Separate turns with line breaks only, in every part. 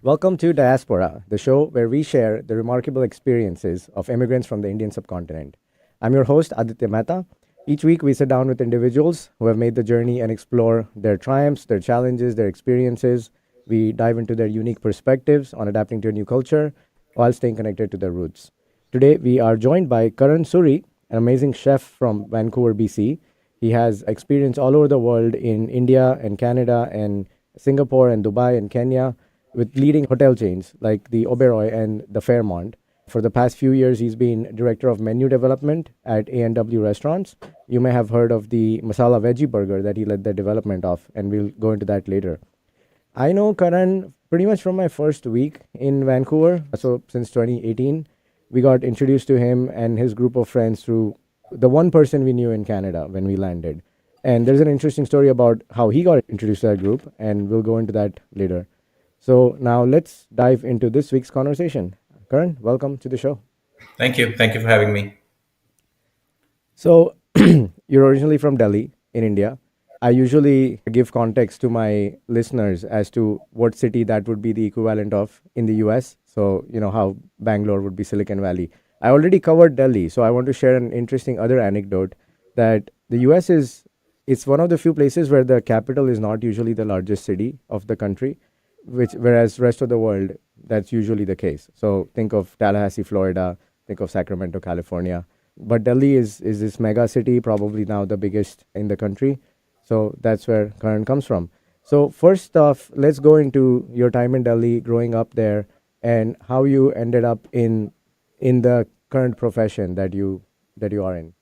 Welcome to Diasporaa, the show where we share the remarkable experiences of immigrants from the Indian subcontinent. I'm your host, Aditya Mehta. Each week, we sit down with individuals who have made the journey and explore their triumphs, their challenges, their experiences. We dive into their unique perspectives on adapting to a new culture while staying connected to their roots. Today, we are joined by Karan Suri, an amazing chef from Vancouver, BC. He has experience all over the world in India and Canada and Singapore and Dubai and Kenya with leading hotel chains like the Oberoi and the Fairmont. For the past few years, he's been director of menu development at A&W restaurants. You may have heard of the masala veggie burger that he led the development of, and we'll go into that later. I know Karan pretty much from my first week in Vancouver. So since 2018, we got introduced to him and his group of friends through the one person we knew in Canada when we landed. And there's an interesting story about how he got introduced to that group, and we'll go into that later. So now let's dive into this week's conversation. Karan, welcome to the show.
Thank you. Thank you for having me.
So you're originally from Delhi in India. I usually give context to my listeners as to what city that would be the equivalent of in the US. So, how Bangalore would be Silicon Valley. I already covered Delhi, so I want to share an interesting other anecdote that the US is it's one of the few places where the capital is not usually the largest city of the country, which whereas rest of the world that's usually the case. So think of Tallahassee, Florida, think of Sacramento, California. But Delhi is this mega city, probably now the biggest in the country. So that's where Karan comes from. So first off, let's go into your time in Delhi, growing up there, and how you ended up in the current profession that you are in.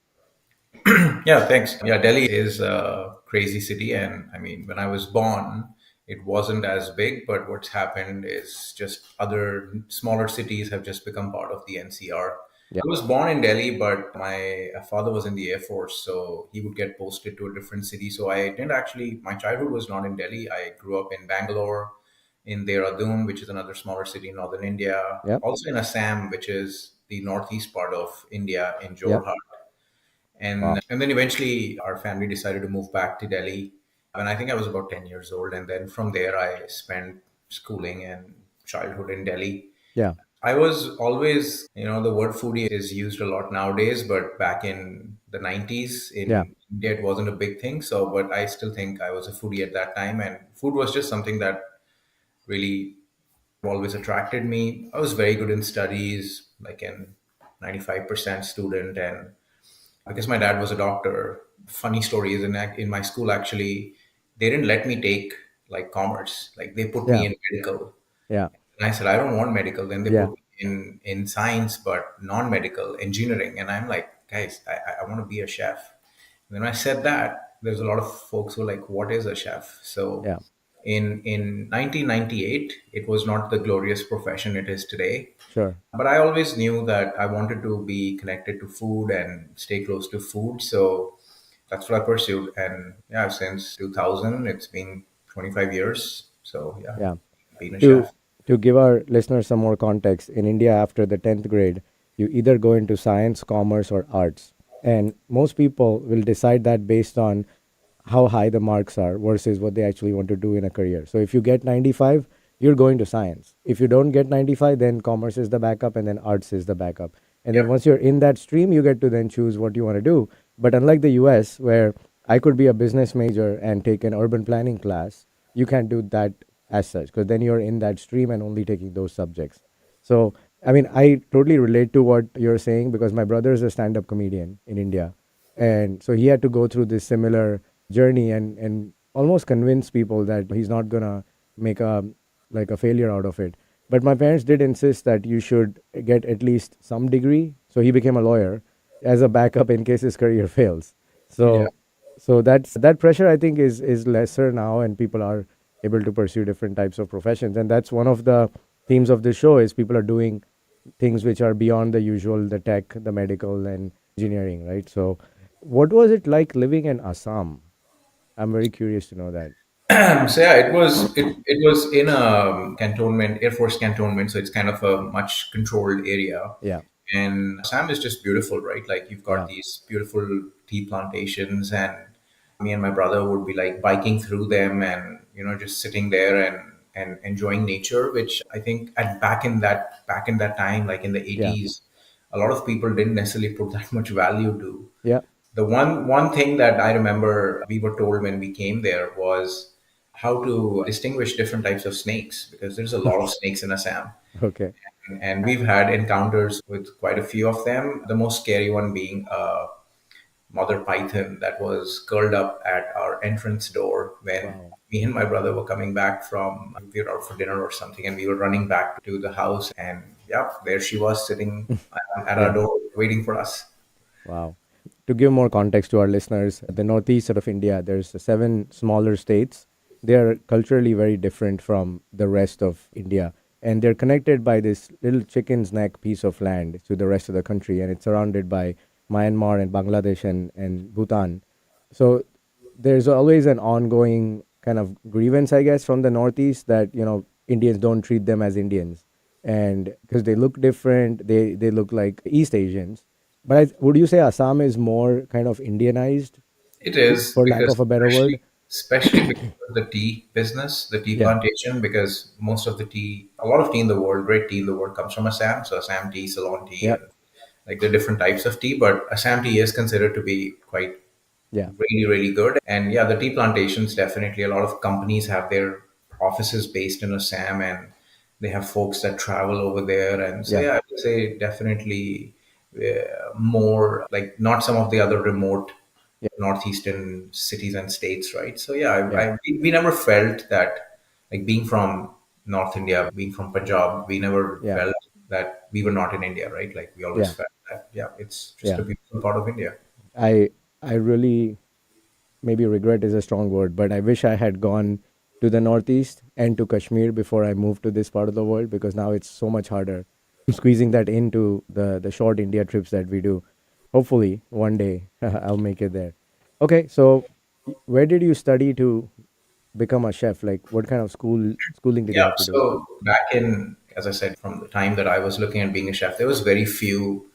Yeah, thanks. Yeah, Delhi is a crazy city. And I mean, when I was born, it wasn't as big, but what's happened is just other smaller cities have just become part of the NCR.
Yeah,
I was born in Delhi, but my father was in the Air Force, so he would get posted to a different city. So I didn't actually, my childhood was not in Delhi. I grew up in Bangalore, in Dehradun, which is another smaller city in northern India,
yeah,
also in Assam, which is the northeast part of India, in
yeah.
Jorhat.
Wow.
And then eventually our family decided to move back to Delhi when I think I was about 10 years old. And then from there, I spent schooling and childhood in Delhi.
Yeah,
I was always, the word foodie is used a lot nowadays, but back in the 90s
yeah,
in India, it wasn't a big thing. So, but I still think I was a foodie at that time. And food was just something that really always attracted me. I was very good in studies, like in 95% student. And because my dad was a doctor, funny story is in my school, actually, they didn't let me take like commerce. Like they put
yeah,
me in medical.
yeah,
And I said, I don't want medical. Then they
yeah,
put me in science, but non-medical engineering. And I'm like, guys, I want to be a chef. And then I said that, there's a lot of folks who are like, what is a chef? So
yeah.
in 1998, it was not the glorious profession it is today.
Sure.
But I always knew that I wanted to be connected to food and stay close to food. So that's what I pursued. And yeah, since 2000, it's been 25 years. So yeah,
Yeah.
being a
To
chef.
to give our listeners some more context, in India after the 10th grade, you either go into science, commerce, or arts. And most people will decide that based on how high the marks are versus what they actually want to do in a career. So if you get 95, you're going to science. If you don't get 95, then commerce is the backup and then arts is the backup. And then
Yep.
once you're in that stream, you get to then choose what you want to do. But unlike the US, where I could be a business major and take an urban planning class, you can't do that as such because then you're in that stream and only taking those subjects. So, I mean, I totally relate to what you're saying because my brother is a stand up comedian in India. And so he had to go through this similar journey and almost convince people that he's not going to make a failure out of it. But my parents did insist that you should get at least some degree. So he became a lawyer as a backup in case his career fails.
Yeah.
So that pressure I think is lesser now, and people are able to pursue different types of professions, and that's one of the themes of this show is people are doing things which are beyond the usual, the tech, the medical, and engineering, right? So, what was it like living in Assam? I'm very curious to know that.
So yeah, it was in a cantonment, Air Force cantonment, so it's kind of a much controlled area.
Yeah,
And Assam is just beautiful, right? Like you've got
yeah,
these beautiful tea plantations, and me and my brother would be like biking through them, and just sitting there and and enjoying nature, which I think at back in that time, like in the
Yeah.
80s, a lot of people didn't necessarily put that much value to.
Yeah.
The one thing that I remember we were told when we came there was how to distinguish different types of snakes, because there's a lot of snakes in Assam.
Okay.
And we've had encounters with quite a few of them. The most scary one being a mother python that was curled up at our entrance door when
Wow.
me and my brother were coming back from, we were out for dinner or something, and we were running back to the house, and yeah, there she was sitting at our
Yeah.
door waiting for us.
Wow. To give more context to our listeners, the northeast of India, there's seven smaller states. They are culturally very different from the rest of India. And they're connected by this little chicken's neck piece of land to the rest of the country. And it's surrounded by Myanmar and Bangladesh and Bhutan. So there's always an ongoing kind of grievance, I guess, from the Northeast that, Indians don't treat them as Indians. And because they look different, they look like East Asians. But would you say Assam is more kind of Indianized,
It is
for lack
because
of a better word?
especially because of the tea business, the tea
Yeah,
plantation, because most of the tea, a lot of tea in the world, great tea in the world comes from Assam. So Assam tea, Ceylon tea,
yeah,
and like the different types of tea. But Assam tea is considered to be quite
yeah,
really, really good. And yeah, the tea plantations, definitely a lot of companies have their offices based in Assam, and they have folks that travel over there. And so
yeah,
yeah, I would say definitely more like not some of the other remote
yeah,
northeastern cities and states, right? So yeah,
yeah,
we never felt that, like being from North India, being from Punjab, we never
yeah,
felt that we were not in India, right? Like we always
yeah,
felt that yeah, it's just
yeah.
a beautiful part of India.
I I really, maybe regret is a strong word, but I wish I had gone to the Northeast and to Kashmir before I moved to this part of the world, because now it's so much harder squeezing that into the short India trips that we do. Hopefully, one day I'll make it there. Okay, so where did you study to become a chef? Like, what kind of schooling did you
Yeah,
have to do?
so back in, as I said, from the time that I was looking at being a chef, there was very few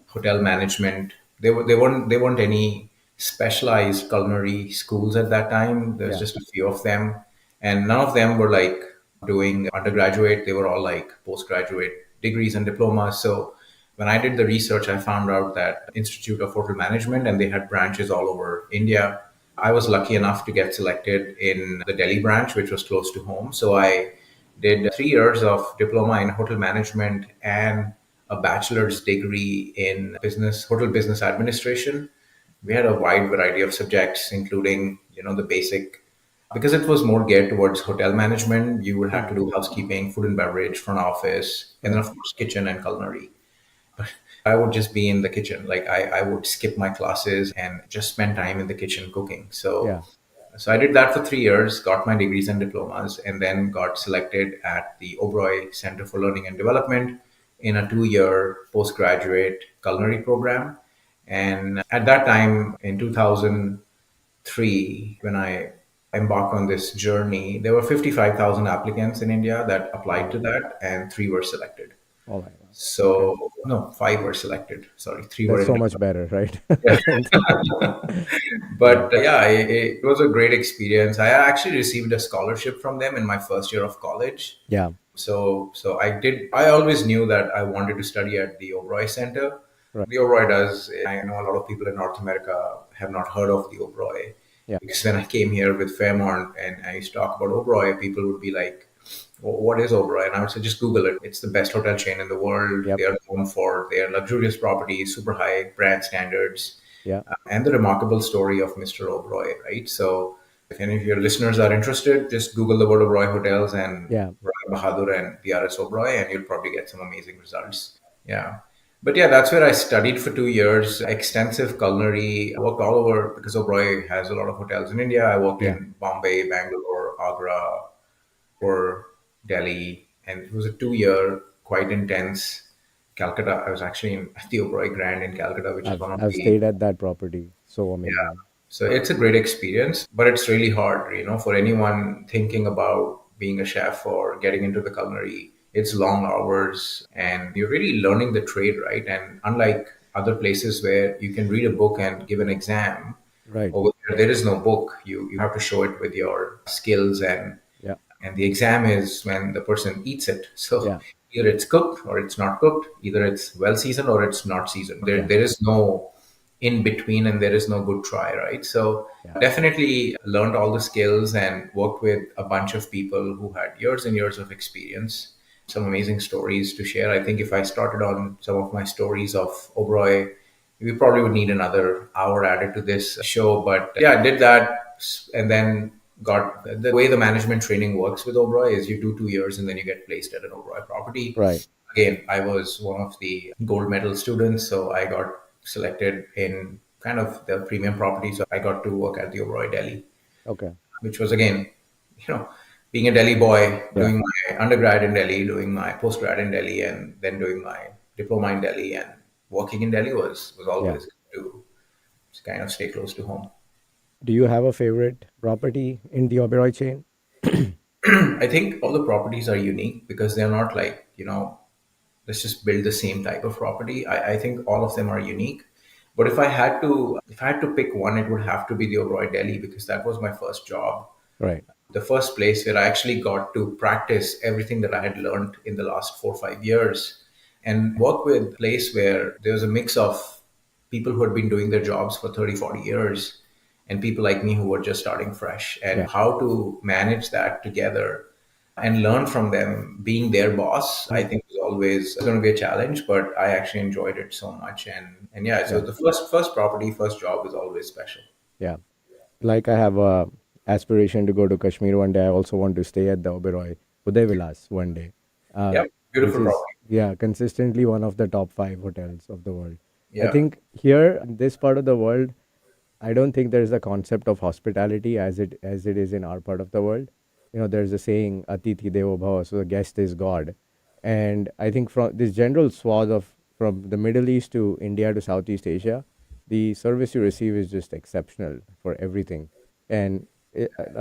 hotel management. They weren't any specialized culinary schools at that time. There's
Yeah.
just a few of them, and none of them were like doing undergraduate. They were all like postgraduate degrees and diplomas. So when I did the research, I found out that Institute of Hotel Management, and they had branches all over India. I was lucky enough to get selected in the Delhi branch, which was close to home. So I did 3 years of diploma in hotel management and a bachelor's degree in hotel business administration. We had a wide variety of subjects, including, the basic, because it was more geared towards hotel management. You would have to
Hmm.
do housekeeping, food and beverage, front office, and then
Right.
of course kitchen and culinary. I would just be in the kitchen. Like I would skip my classes and just spend time in the kitchen cooking.
Yeah.
So I did that for 3 years, got my degrees and diplomas, and then got selected at the Oberoi Center for Learning and Development in a 2 year postgraduate culinary program. And at that time, in 2003, when I embarked on this journey, there were 55,000 applicants in India that applied to
Wow.
that, and three were selected.
All right. Wow. Okay.
So, no, five were selected. Sorry, three were
That's
in
so much
development.
better, right?
Yeah.
Yeah.
But yeah, it was a great experience. I actually received a scholarship from them in my first year of college.
Yeah.
So I did. I always knew that I wanted to study at the Oberoi Center.
Right.
The Oberoi does. I know a lot of people in North America have not heard of the Oberoi,
Yeah.
because when I came here with Fairmont and I used to talk about Oberoi, people would be like, what is Oberoi? And I would say, just Google it. It's the best hotel chain in the world.
Yep.
They are known for their luxurious properties, super high brand standards,
Yeah.
and the remarkable story of Mr. Oberoi, right? So, if any of your listeners are interested, just Google the word Oberoi Hotels and
Yeah.
Rai Bahadur and DRS Oberoi, and you'll probably get some amazing results. Yeah. But yeah, that's where I studied for 2 years, extensive culinary. I worked all over because Oberoi has a lot of hotels in India. I worked
Yeah.
in Bombay, Bangalore, Agra, or Delhi, and it was a 2 year, quite intense. Calcutta. I was actually in the Oberoi Grand in Calcutta, which is
I've
one of
I've
the,
stayed at that property. So
yeah.
amazing.
So it's a great experience, but it's really hard, for anyone thinking about being a chef or getting into the culinary. It's long hours and you're really learning the trade, right? And unlike other places where you can read a book and give an exam,
Right.
over there is no book. You have to show it with your skills and
Yeah.
and the exam is when the person eats it. So
Yeah.
either it's cooked or it's not cooked, either it's well seasoned or it's not seasoned.
Yeah.
There is no in between, and there is no good try, right? So
Yeah.
definitely learned all the skills and worked with a bunch of people who had years and years of experience. Some amazing stories to share. I think if I started on some of my stories of Oberoi, we probably would need another hour added to this show. But yeah, I did that, and then got the way the management training works with Oberoi is you do 2 years and then you get placed at an Oberoi property.
Right.
Again, I was one of the gold medal students, so I got selected in kind of the premium property. So I got to work at the Oberoi Delhi,
Okay.
which was again, you know, being a Delhi boy,
Yeah.
doing my undergrad in Delhi, doing my postgrad in Delhi, and then doing my diploma in Delhi and working in Delhi was
Yeah.
always to kind of stay close to home.
Do you have a favorite property in the Oberoi chain?
I think all the properties are unique because they're not like, let's just build the same type of property. I think all of them are unique. But if I had to pick one, it would have to be the Oberoi Delhi because that was my first job,
Right.
the first place where I actually got to practice everything that I had learned in the last 4 or 5 years and work with a place where there was a mix of people who had been doing their jobs for 30, 40 years and people like me who were just starting fresh, and
Yeah.
how to manage that together and learn from them being their boss. I
Mm.
think was always going to be a challenge, but I actually enjoyed it so much. And yeah, so
Yeah.
the first property, first job is always special.
Yeah. Like I have a aspiration to go to Kashmir one day. I also want to stay at the Oberoi Uday one day, uh,
Yeah,
which
beautiful
is
property.
yeah consistently one of the top five hotels of the world. I
Yeah.
think here in this part of the world, I don't think there is a concept of hospitality as it is in our part of the world. There's a saying "Atithi Devo Bhava," so the guest is God, and I think from this general swath of from the Middle East to India to Southeast Asia, the service you receive is just exceptional for everything. And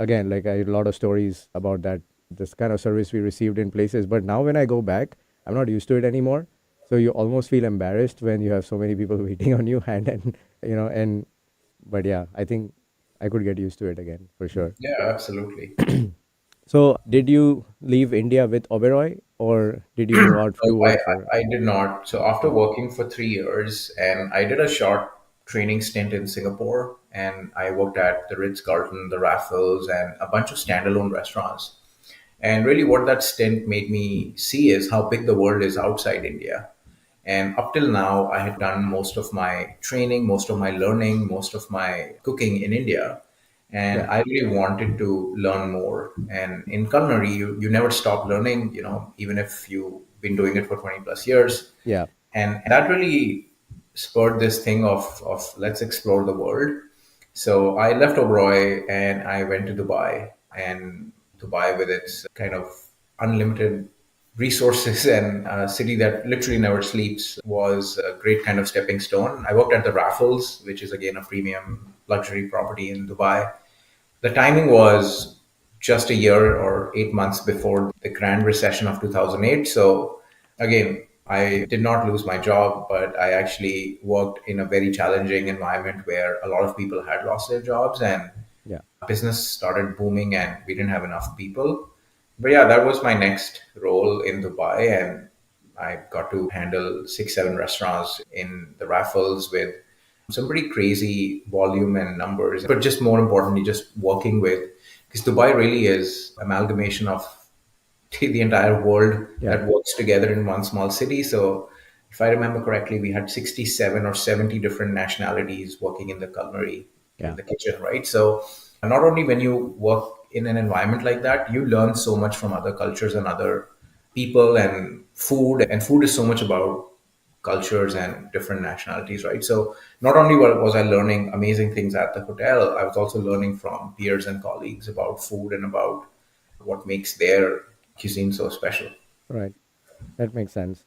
again, like I had a lot of stories about that this kind of service we received in places. But now when I go back, I'm not used to it anymore. So you almost feel embarrassed when you have so many people waiting on you, and but yeah, I think I could get used to it again for sure.
Yeah, absolutely.
So, did you leave India with Oberoi, or did you move out
No,
to work for?
I did not. So after
Oh,
working for 3 years, and I did a short training stint in Singapore, and I worked at the Ritz Carlton, the Raffles, and a bunch of standalone restaurants. And really, what that stint made me see is how big the world is outside India. And up till now, I had done most of my training, most of my learning, most of my cooking in India. And
yeah,
I really wanted to learn more. And in culinary, you never stop learning, even if you've been doing it for 20 plus years.
yeah,
And that really spurred this thing of let's explore the world. So I left Oberoi and I went to Dubai. And Dubai, with its kind of unlimited resources and a city that literally never sleeps, was a great kind of stepping stone. I worked at the Raffles, which is again a premium luxury property in Dubai. The timing was just a year or 8 months before the grand recession of 2008. So, again, I did not lose my job, but I actually worked in a very challenging environment where a lot of people had lost their jobs and
yeah,
business started booming and we didn't have enough people. But yeah, that was my next role in Dubai, and I got to handle 6, 7 restaurants in the Raffles with some pretty crazy volume and numbers. But just more importantly, just working with, because Dubai really is amalgamation of the entire world
yeah,
that works together in one small city. So if I remember correctly, we had 67 or 70 different nationalities working in the culinary, in
yeah,
the kitchen, right? So not only when you work in an environment like that, you learn so much from other cultures and other people and food is so much about cultures and different nationalities, right? So not only was I learning amazing things at the hotel, I was also learning from peers and colleagues about food and about what makes their cuisine so special.
right. That makes sense.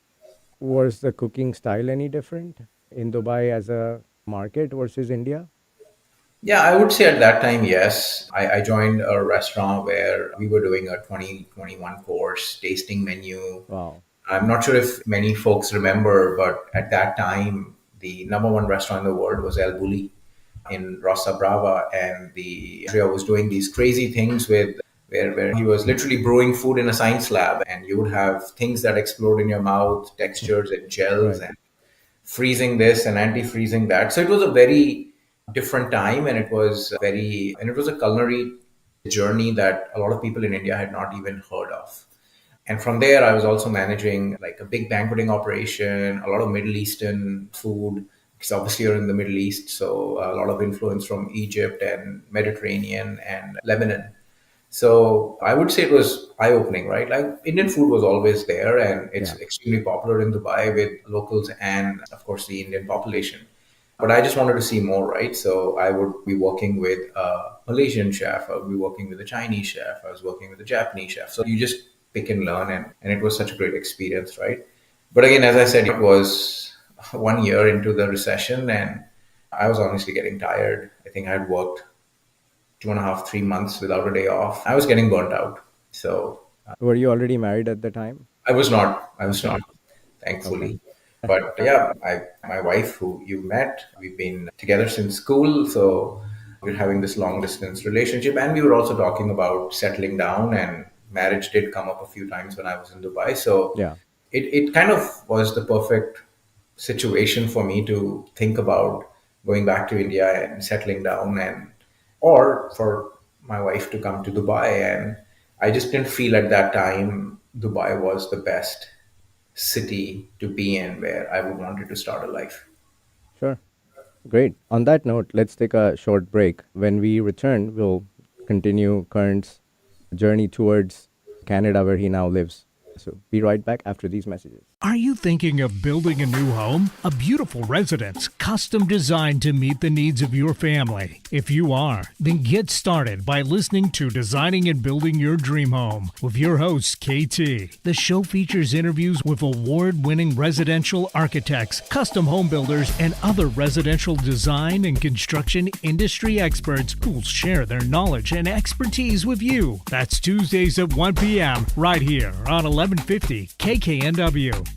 Was the cooking style any different in Dubai as a market versus India?
Yeah, I would say at that time, yes. I joined a restaurant where we were doing a 2021 course tasting menu.
Wow.
I'm not sure if many folks remember, but at that time, the number one restaurant in the world was El Bulli in Rossa Brava. And the Adria was doing these crazy things with where he was literally brewing food in a science lab, and you would have things that explode in your mouth, textures and gels,
Right.
and freezing this and anti-freezing that. So it was a very different time, and it was a culinary journey that a lot of people in India had not even heard of. And from there, I was also managing like a big banqueting operation, a lot of Middle Eastern food, because obviously you're in the Middle East, so a lot of influence from Egypt and Mediterranean and Lebanon. So I would say it was eye opening, right? Like Indian food was always there, and
Yeah.
it's extremely popular in Dubai with locals and, of course, the Indian population. But I just wanted to see more, right? So I would be working with a Malaysian chef, I would be working with a Chinese chef, I was working with a Japanese chef. So you just pick and learn, and it was such a great experience, right? But again, as I said, it was 1 year into the recession, and I was honestly getting tired. I think I had worked 2.5, 3 months without a day off. I was getting burnt out. So
Were you already married at the time?
I was not. I was
Okay.
not,
Okay.
thankfully. But yeah, my wife, who you met, we've been together since school. So we're having this long distance relationship. And we were also talking about settling down, and marriage did come up a few times when I was in Dubai. So
Yeah.
it kind of was the perfect situation for me to think about going back to India and settling down, and or for my wife to come to Dubai. And I just didn't feel at that time Dubai was the best city to be in where I would wanted to start a life.
Sure. Great. On that note, let's take a short break. When we return, we'll continue Karan's journey towards Canada, where he now lives. So be right back after these messages.
Are you thinking of building a new home? A beautiful residence, custom designed to meet the needs of your family? If you are, then get started by listening to Designing and Building Your Dream Home with your host, KT. The show features interviews with award-winning residential architects, custom home builders, and other residential design and construction industry experts who will share their knowledge and expertise with you. That's Tuesdays at 1 p.m. right here on 1150 KKNW.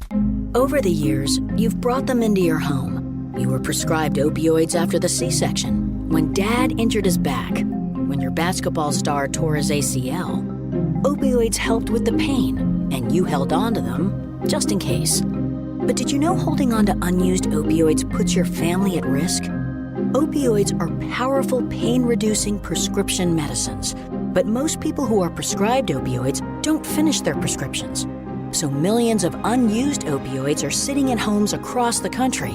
Over the years, you've brought them into your home. You were prescribed opioids after the C-section, when Dad injured his back, when your basketball star tore his ACL. Opioids helped with the pain, and you held on to them just in case. But did you know holding on to unused opioids puts your family at risk? Opioids are powerful pain-reducing prescription medicines, but most people who are prescribed opioids don't finish their prescriptions. So millions of unused opioids are sitting in homes across the country.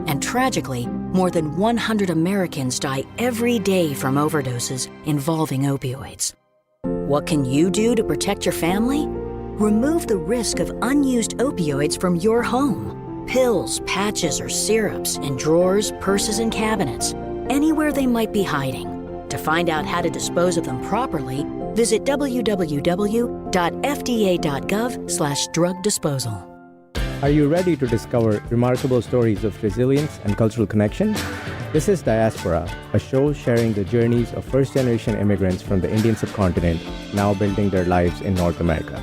And tragically, more than 100 Americans die every day from overdoses involving opioids. What can you do to protect your family? Remove the risk of unused opioids from your home. Pills, patches, or syrups in drawers, purses, and cabinets, anywhere they might be hiding. To find out how to dispose of them properly, visit www.fda.gov/drug disposal.
Are you ready to discover remarkable stories of resilience and cultural connection? This is Diasporaa, a show sharing the journeys of first-generation immigrants from the Indian subcontinent now building their lives in North America.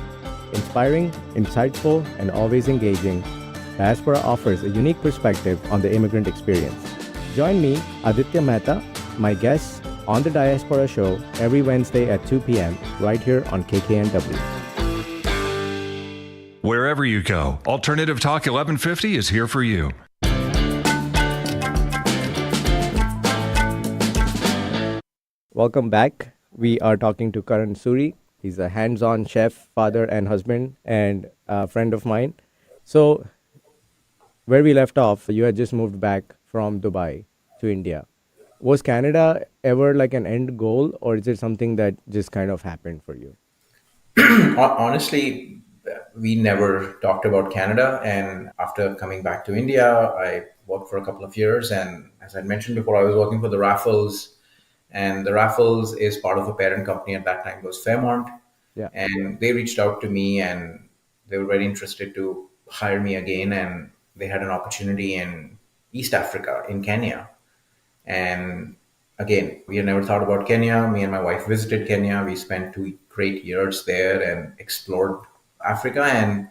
Inspiring, insightful, and always engaging, Diasporaa offers a unique perspective on the immigrant experience. Join me, Aditya Mehta, my guests, on the Diasporaa Show every Wednesday at 2 p.m. right here on KKNW.
Wherever you go, Alternative Talk 1150 is here for you.
Welcome back. We are talking to Karan Suri. He's a hands-on chef, father, and husband, and a friend of mine. So, where we left off, you had just moved back from Dubai to India. Was Canada ever like an end goal, or is it something that just kind of happened for you?
Honestly, we never talked about Canada. And after coming back to India, I worked for a couple of years. And as I mentioned before, I was working for the Raffles. And the Raffles is part of a parent company at that time, was Fairmont.
Yeah.
And they reached out to me, and they were very interested to hire me again. And they had an opportunity in East Africa, in Kenya. And again, we had never thought about Kenya. Me and my wife visited Kenya. We spent 2 great years there and explored Africa. And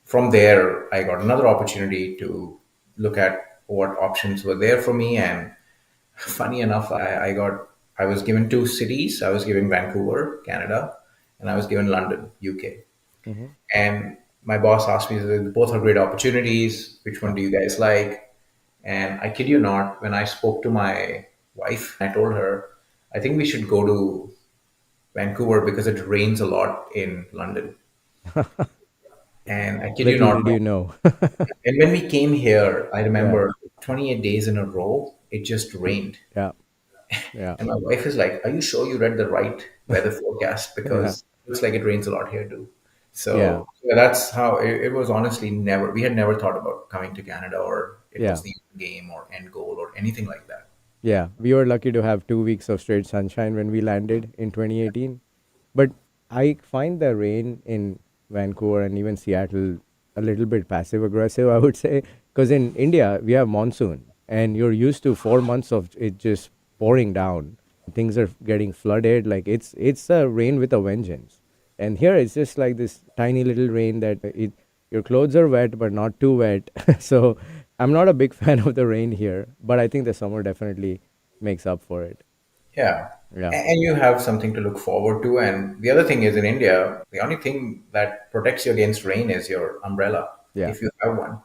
from there, I got another opportunity to look at what options were there for me. And funny enough, I was given two cities. I was given Vancouver, Canada, and I was given London, UK.
Mm-hmm.
And my boss asked me, both are great opportunities. Which one
Yeah.
do you guys like? And I kid you not, when I spoke to my wife, I told her, I think we should go to Vancouver because it rains a lot in London. And I kid you
Little
not,
did you know.
and when we came here, I
Yeah.
remember 28 days in a row, it just rained.
Yeah. Yeah.
And my wife is like, are you sure you read the right weather forecast?
Yeah.
Because it looks like it rains a lot here too.
Yeah.
So yeah, that's how it was. Honestly, never, we had never thought about coming to Canada, or it
Yeah.
was the end game or end goal or anything like that.
Yeah. We were lucky to have 2 weeks of straight sunshine when we landed in 2018. But I find the rain in Vancouver and even Seattle a little bit passive aggressive, I would say. Because in India, we have monsoon and you're used to 4 months of it just pouring down. Things are getting flooded. Like it's a rain with a vengeance. And here it's just like this tiny little rain that your clothes are wet, but not too wet. So I'm not a big fan of the rain here, but I think the summer definitely makes up for it.
Yeah.
Yeah.
And you have something to look forward to. And the other thing is, in India, the only thing that protects you against rain is your umbrella,
Yeah.
if you have one.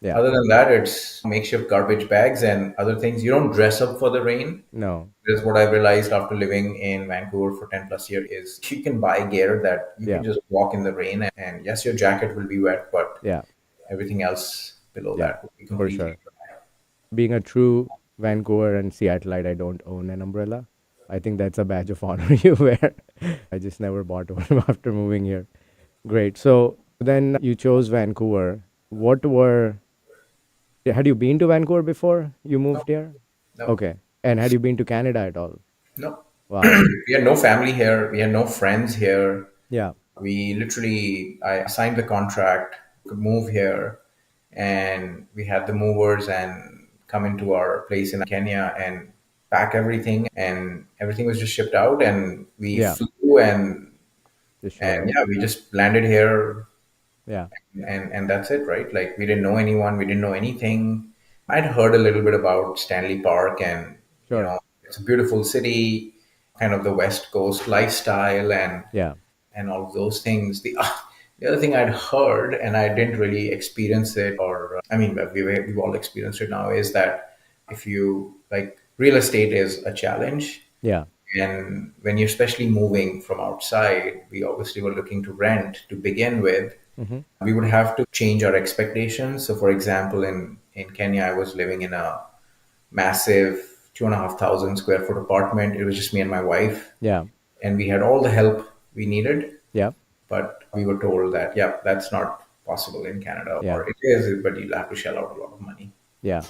Yeah.
Other than that, it's makeshift garbage bags and other things. You don't dress up for the rain.
No.
This is what I've realized after living in Vancouver for 10 plus years is you can buy gear that you can
Yeah.
just walk in the rain, and yes, your jacket will be wet, but
Yeah.
everything else below
Yeah.
that will be
For
completely
sure.
dry.
Being a true Vancouver and Seattleite, I don't own an umbrella. I think that's a badge of honor you wear. I just never bought one after moving here. Great. So then you chose Vancouver. What were, had you been to Vancouver before you
No,
moved here?
no,
Okay. And had you been to Canada at all?
no.
Wow.
We had no family here. We had no friends here.
Yeah.
We literally, I signed the contract, could move here, and we had the movers and come into our place in Kenya and pack everything, and everything was just shipped out, and we
Yeah.
flew, and
Just showed
and
up.
yeah, we just landed here,
Yeah.
and that's it, right? Like we didn't know anyone, we didn't know anything. I'd heard a little bit about Stanley Park, and
Sure.
it's a beautiful city, kind of the West Coast lifestyle,
Yeah.
and all of those things. The other thing I'd heard, and I didn't really experience it, or I mean, we've all experienced it now, is that if you like, real estate is a challenge.
Yeah.
And when you're especially moving from outside, we obviously were looking to rent to begin with.
Mm-hmm.
We would have to change our expectations. So, for example, in Kenya, I was living in a massive 2,500 square foot apartment. It was just me and my wife,
Yeah.
and we had all the help we needed.
Yeah.
But we were told that, yeah, that's not possible in Canada,
Yeah.
or it is, but you'll have to shell out a lot of money.
Yeah.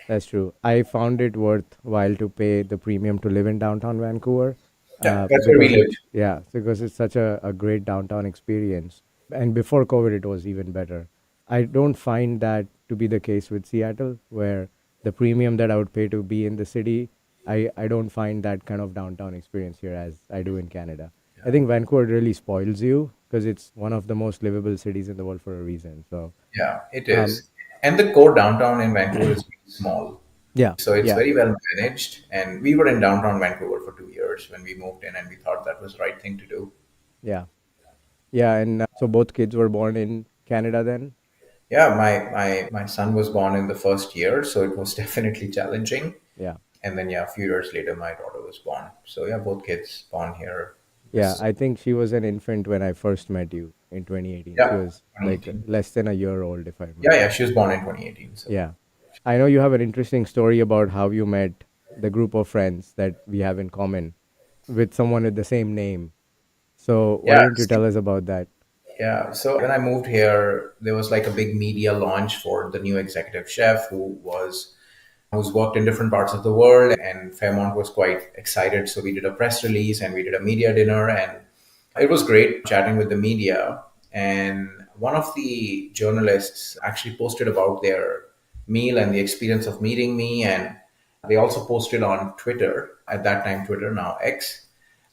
That's true. I found it worthwhile to pay the premium to live in downtown Vancouver.
Yeah, that's where we lived.
Yeah, because it's such a great downtown experience. And before COVID, it was even better. I don't find that to be the case with Seattle, where the premium that I would pay to be in the city, I don't find that kind of downtown experience here as I do in Canada. I think Vancouver really spoils you because it's one of the most livable cities in the world for a reason. So,
Yeah, it
um,
is. And the core downtown in Vancouver is really small.
yeah,
So it's
yeah,
very well managed. And we were in downtown Vancouver for 2 years when we moved in, and we thought that was the right thing to do.
yeah, yeah. And so both kids were born in Canada then?
Yeah, my son was born in the first year, so it was definitely challenging.
Yeah.
And then, yeah, a few years later, my daughter was born. So, yeah, both kids born here.
Yeah, I think she was an infant when I first met you in 2018. She
Yeah,
was like
2018.
less than a year old, if I
Yeah,
remember.
yeah, she was born in 2018. So,
Yeah. I know you have an interesting story about how you met the group of friends that we have in common with someone with the same name. So why
yeah,
don't you tell us about that?
yeah. So when I moved here, there was like a big media launch for the new executive chef who's worked in different parts of the world, and Fairmont was quite excited. So we did a press release and we did a media dinner, and it was great chatting with the media. And one of the journalists actually posted about their meal and the experience of meeting me, and they also posted on Twitter, at that time Twitter, now X.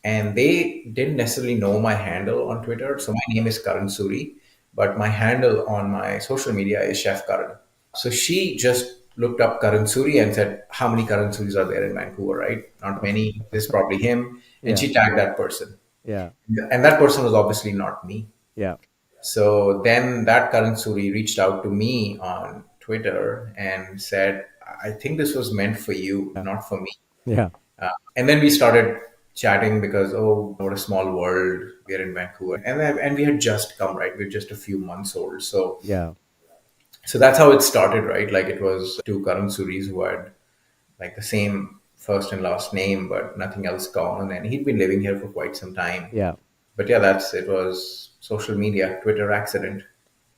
And they didn't necessarily know my handle on Twitter. So my name is Karan Suri, but my handle on my social media is Chef Karan. So she just looked up Karan Suri and said, how many Karan Suris are there in Vancouver, right? Not many. This is probably him. And
Yeah.
she tagged that person.
Yeah.
And that person was obviously not me.
Yeah.
So then that Karan Suri reached out to me on Twitter and said, I think this was meant for you,
Yeah.
not for me.
Yeah.
And then we started chatting because, oh, what a small world. We're in Vancouver. And we had just come, right? We're just a few months old.
Yeah.
So that's how it started, right? Like it was two Karan Suris who had like the same first and last name, but nothing else common. And he'd been living here for quite some time.
Yeah.
But yeah, it was social media, Twitter accident.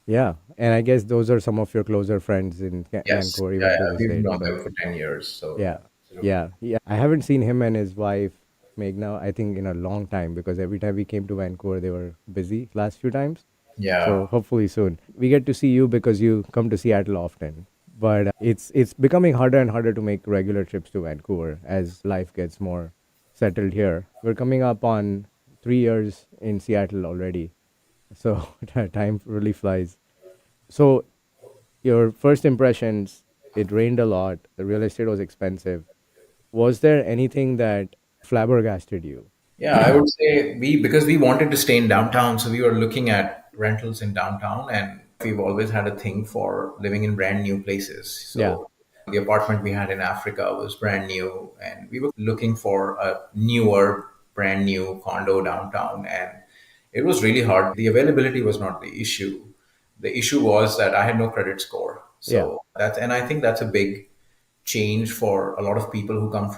Yeah. And I guess those are some of your closer friends in
Yes.
Vancouver
Yeah,
even to
yeah.
this
We've
date.
known
So
them for 10 years. So yeah,
yeah.
absolutely.
Yeah. Yeah. I haven't seen him and his wife Meghna, I think, in a long time because every time we came to Vancouver, they were busy last few times.
Yeah.
So hopefully soon. We get to see you because you come to Seattle often. But it's becoming harder and harder to make regular trips to Vancouver as life gets more settled here. We're coming up on 3 years in Seattle already. So time really flies. So your first impressions, it rained a lot, the real estate was expensive. Was there anything that flabbergasted you?
Yeah, I would say because we wanted to stay in downtown, so we were looking at rentals in downtown, and we've always had a thing for living in brand new places.
Yeah.
So the apartment we had in Africa was brand new, and we were looking for a newer, brand new condo downtown, and it was really hard. The availability was not the issue. The issue was that I had no credit score.
Yeah.
And I think that's a big change for a lot of people who come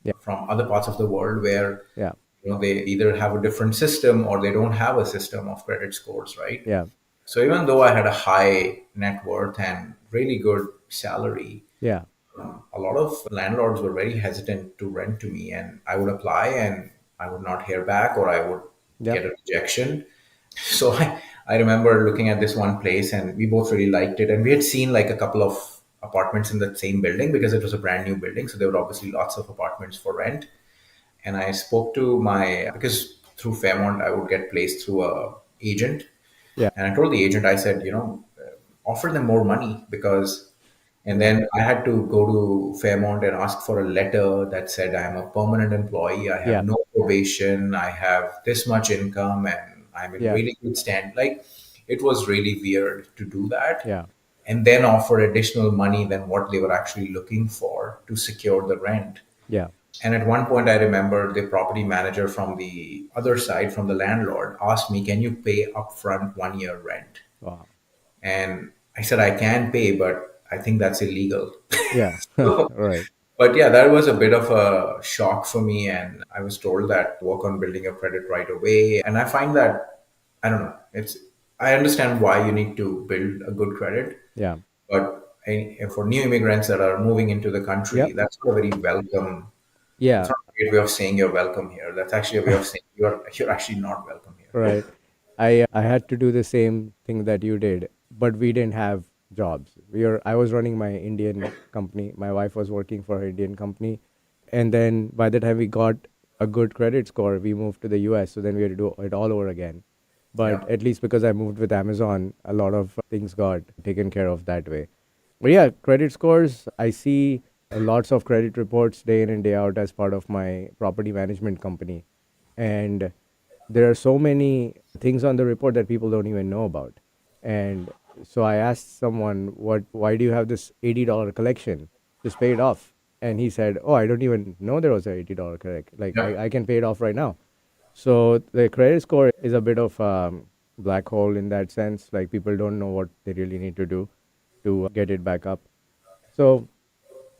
Yeah.
from other parts of the world where
Yeah.
they either have a different system or they don't have a system of credit scores, right?
Yeah.
So even though I had a high net worth and really good salary,
Yeah.
a lot of landlords were very hesitant to rent to me, and I would apply and I would not hear back, or I would
Yeah.
get a rejection. So I remember looking at this one place and we both really liked it. And we had seen like a couple of apartments in that same building because it was a brand new building. So there were obviously lots of apartments for rent. And I spoke to because through Fairmont, I would get placed through a agent.
Yeah.
And I told the agent, I said, offer them more money and then I had to go to Fairmont and ask for a letter that said I'm a permanent employee. I have
Yeah.
no probation. I have this much income and I'm in
Yeah.
really good stand. Like it was really weird to do that
Yeah.
and then offer additional money than what they were actually looking for to secure the rent.
Yeah.
And at one point, I remember the property manager from the other side, from the landlord, asked me, can you pay upfront 1 year rent?
Wow.
And I said, I can pay, but I think that's illegal.
Yeah. Right.
But yeah, that was a bit of a shock for me. And I was told that work on building your credit right away. And I find that, I don't know, I understand why you need to build a good credit,
Yeah.
but for new immigrants that are moving into the
Yep.
country, that's not a very welcome. It's
Yeah.
not a great way of saying you're welcome here. That's actually a way of saying you're actually not welcome here.
Right. I had to do the same thing that you did, but we didn't have jobs. I was running my Indian company. My wife was working for her Indian company, and then by the time we got a good credit score, we moved to the US. So then we had to do it all over again.
Yeah.
But at least because I moved with Amazon, a lot of things got taken care of that way. But yeah, credit scores, I see lots of credit reports day in and day out as part of my property management company. And there are so many things on the report that people don't even know about. And so I asked someone, why do you have this $80 collection? Just pay it off. And he said, oh, I don't even know there was a $80 collect. Like,
Yeah.
I can pay it off right now. So the credit score is a bit of black hole in that sense. Like people don't know what they really need to do to get it back up. So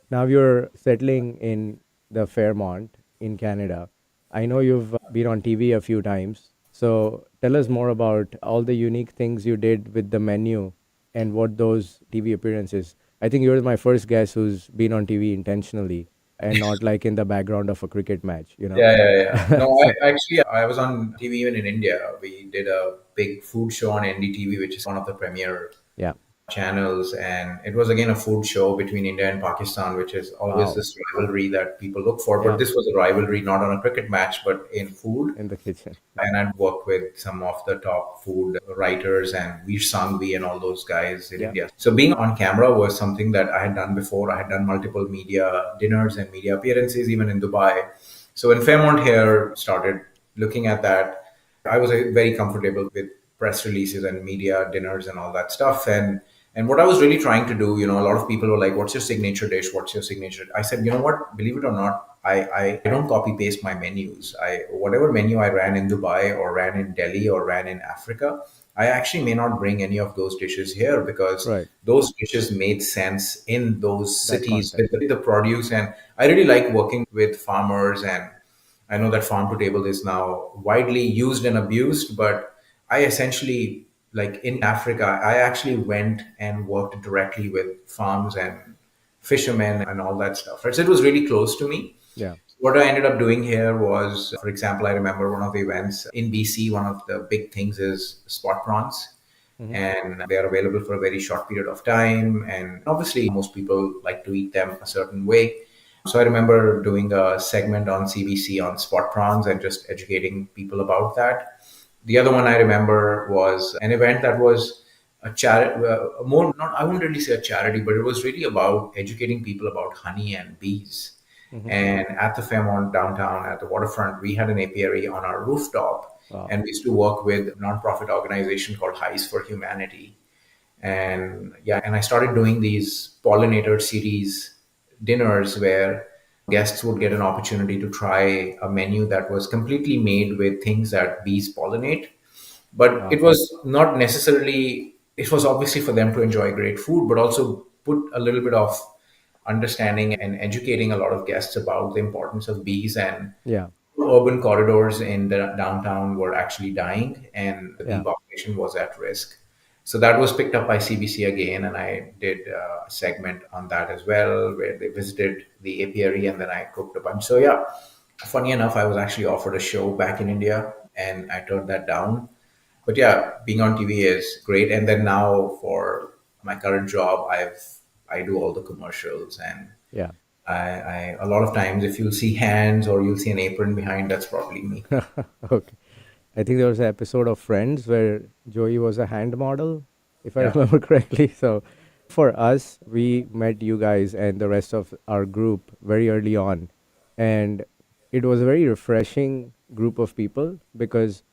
now you're settling in the Fairmont in Canada. I know you've been on TV a few times. So tell us more about all the unique things you did with the menu and what those TV appearances. I think you're my first guest who's been on TV intentionally and not like in the background of a cricket match, you know?
Yeah, yeah, yeah. No,
So,
I was on TV even in India. We did a big food show on NDTV, which is one of the premier
yeah.
channels, and it was again a food show between India and Pakistan, which is always
Wow.
this rivalry that people look for. But
Yeah.
this was a rivalry not on a cricket match, but in food.
In the kitchen.
And I'd worked with some of the top food writers and Veer Sangvi and all those guys in
Yeah.
India. So being on camera was something that I had done before. I had done multiple media dinners and media appearances, even in Dubai. So when Fairmont here started looking at that, I was very comfortable with press releases and media dinners and all that stuff. And what I was really trying to do, a lot of people were like, "What's your signature dish? What's your signature?" I said, "You know what? Believe it or not, I don't copy paste my menus. I Whatever menu I ran in Dubai or ran in Delhi or ran in Africa, I actually may not bring any of those dishes here because
Right.
those dishes made sense in those
That
cities with
context.
the produce. And I really like working with farmers. And I know that farm to table is now widely used and abused, but I essentially, like in Africa, I actually went and worked directly with farms and fishermen and all that stuff. Right? So it was really close to me.
Yeah.
What I ended up doing here was, for example, I remember one of the events in BC, one of the big things is spot prawns.
Hmm.
And they are available for a very short period of time. And obviously, most people like to eat them a certain way. So I remember doing a segment on CBC on spot prawns and just educating people about that. The other one I remember was an event that was a charity, more not, I wouldn't really say a charity, but it was really about educating people about honey and bees.
Hmm.
And at the Fairmont downtown at the waterfront, we had an apiary on our rooftop.
Wow.
And we used to work with a nonprofit organization called Highs for Humanity. And yeah, and I started doing these pollinator series dinners where guests would get an opportunity to try a menu that was completely made with things that bees pollinate. But it
Wow.
was not necessarily, it was obviously for them to enjoy great food, but also put a little bit of understanding and educating a lot of guests about the importance of bees. And
Yeah.
urban corridors in the downtown were actually dying and the bee
Yeah.
population was at risk. So that was picked up by CBC again, and I did a segment on that as well, where they visited the apiary and then I cooked a bunch. So yeah, funny enough, I was actually offered a show back in India and I turned that down. But yeah, being on TV is great. And then now for my current job, I do all the commercials. And
Yeah.
a lot of times, if you'll see hands or you'll see an apron behind, that's probably me.
Okay. I think there was an episode of Friends where Joey was a hand model, if I
Yeah.
remember correctly. So for us, we met you guys and the rest of our group very early on. And it was a very refreshing group of people because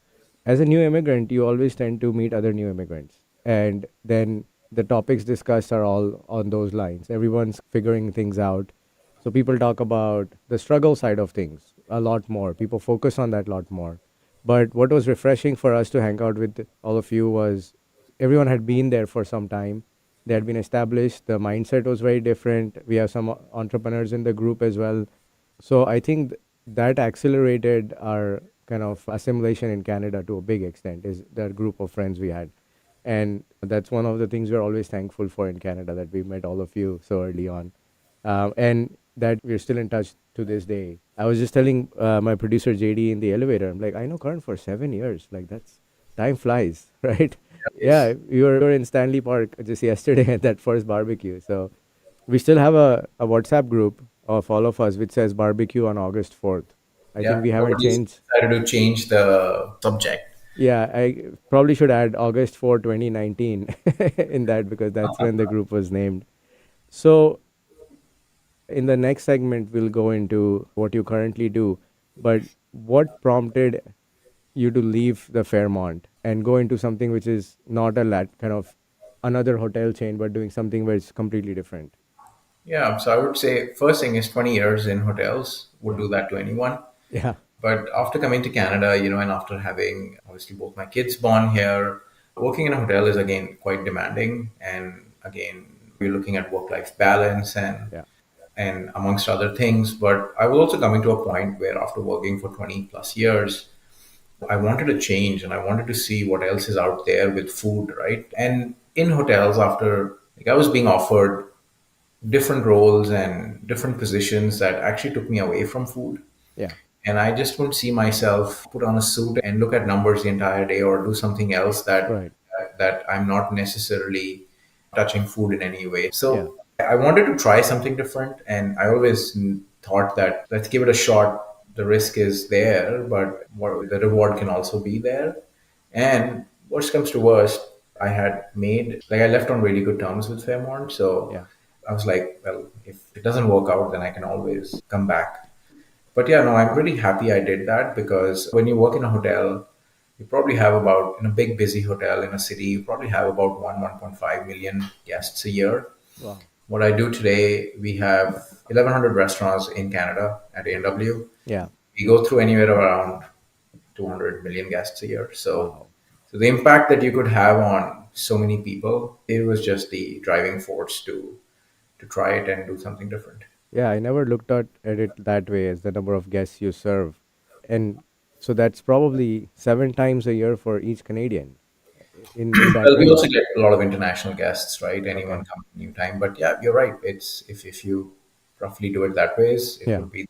as a new immigrant, you always tend to meet other new immigrants. And then the topics discussed are all on those lines. Everyone's figuring things out. So people talk about the struggle side of things a lot more. People focus on that a lot more. But what was refreshing for us to hang out with all of you was everyone had been there for some time. They had been established. The mindset was very different. We have some entrepreneurs in the group as well. So I think that accelerated our kind of assimilation in Canada to a big extent, is that group of friends we had. And that's one of the things we're always thankful for in Canada, that we met all of you so early on. And that we're still in touch to this day. I was just telling my producer JD in the elevator, I'm like, I know Karan for 7 years. Like, that's time flies, right?
Yes.
Yeah, we were in Stanley Park just yesterday at that first barbecue. So we still have a WhatsApp group of all of us which says barbecue on August 4th. I think
Yeah.
we haven't
Nobody's
changed.
decided to change the subject.
Yeah, I probably should add August 4, 2019 in that because that's when the group was named. So in the next segment, we'll go into what you currently do. But what prompted you to leave the Fairmont and go into something which is not a kind of another hotel chain, but doing something where it's completely different?
Yeah. So I would say first thing is 20 years in hotels would
Yeah.
do that to anyone.
Yeah.
But after coming to Canada, and after having obviously both my kids born here, working in a hotel is again quite demanding. And again, we're looking at work-life balance
Yeah.
and amongst other things. But I was also coming to a point where after working for 20 plus years, I wanted to change and I wanted to see what else is out there with food, right? And in hotels, after like I was being offered different roles and different positions that actually took me away from food.
Yeah.
And I just wouldn't see myself put on a suit and look at numbers the entire day or do something else
Right.
that I'm not necessarily touching food in any way.
Yeah.
So I wanted to try something different, and I always thought that let's give it a shot. The risk is there, but the reward can also be there. And worst comes to worst, I had made like I left on really good terms with Fairmont, so
Yeah.
I was like, well, if it doesn't work out, then I can always come back. But yeah, no, I'm really happy I did that because when you work in a hotel, you probably have about, in a big busy hotel in a city, you probably have about 1.5 million guests a year.
Wow.
What I do today, we have 1,100 restaurants in Canada at A&W.
Yeah.
We go through anywhere around 200 million guests a year.
Wow.
So the impact that you could have on so many people, it was just the driving force to try it and do something different.
Yeah, I never looked at it that way as the number of guests you serve. And so that's probably 7 times a year for each Canadian in that
Well, we also
range.
get a lot of international guests, right? Anyone
Okay.
come anytime. But yeah, you're right. It's if you roughly do it that ways, it
Yeah.
would be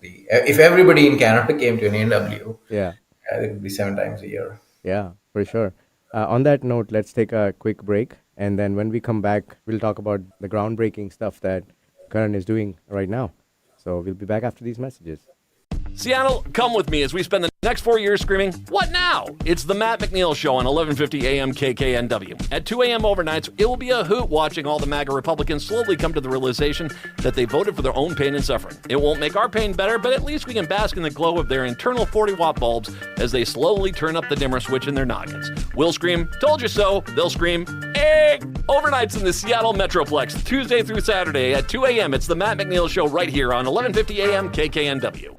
the if everybody in Canada came to an A&W,
Yeah.
it would be 7 times a year.
Yeah, for sure. On that note, let's take a quick break. And then when we come back, we'll talk about the groundbreaking stuff that Karan is doing right now. So we'll be back after these messages.
Seattle, come with me as we spend the next 4 years screaming, "What now?" It's the Matt McNeil Show on 1150 AM KKNW. At 2 a.m. overnights, it will be a hoot watching all the MAGA Republicans slowly come to the realization that they voted for their own pain and suffering. It won't make our pain better, but at least we can bask in the glow of their internal 40-watt bulbs as they slowly turn up the dimmer switch in their noggins. We'll scream, "Told you so." They'll scream, "Egg!" Overnights in the Seattle Metroplex, Tuesday through Saturday at 2 a.m. It's the Matt McNeil Show right here on 1150 AM KKNW.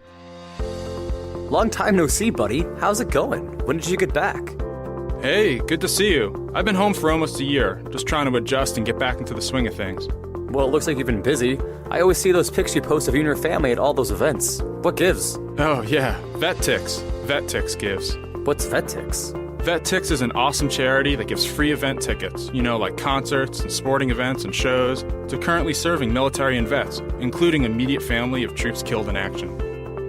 Long time no see, buddy. How's it going? When did you get back?
Hey, good to see you. I've been home for almost a year, just trying to adjust and get back into the swing of things.
Well, it looks like you've been busy. I always see those pics you post of you and your family at all those events. What gives?
Oh, yeah, VetTix. VetTix gives.
What's VetTix?
VetTix is an awesome charity that gives free event tickets, like concerts and sporting events and shows, to currently serving military and vets, including immediate family of troops killed in action.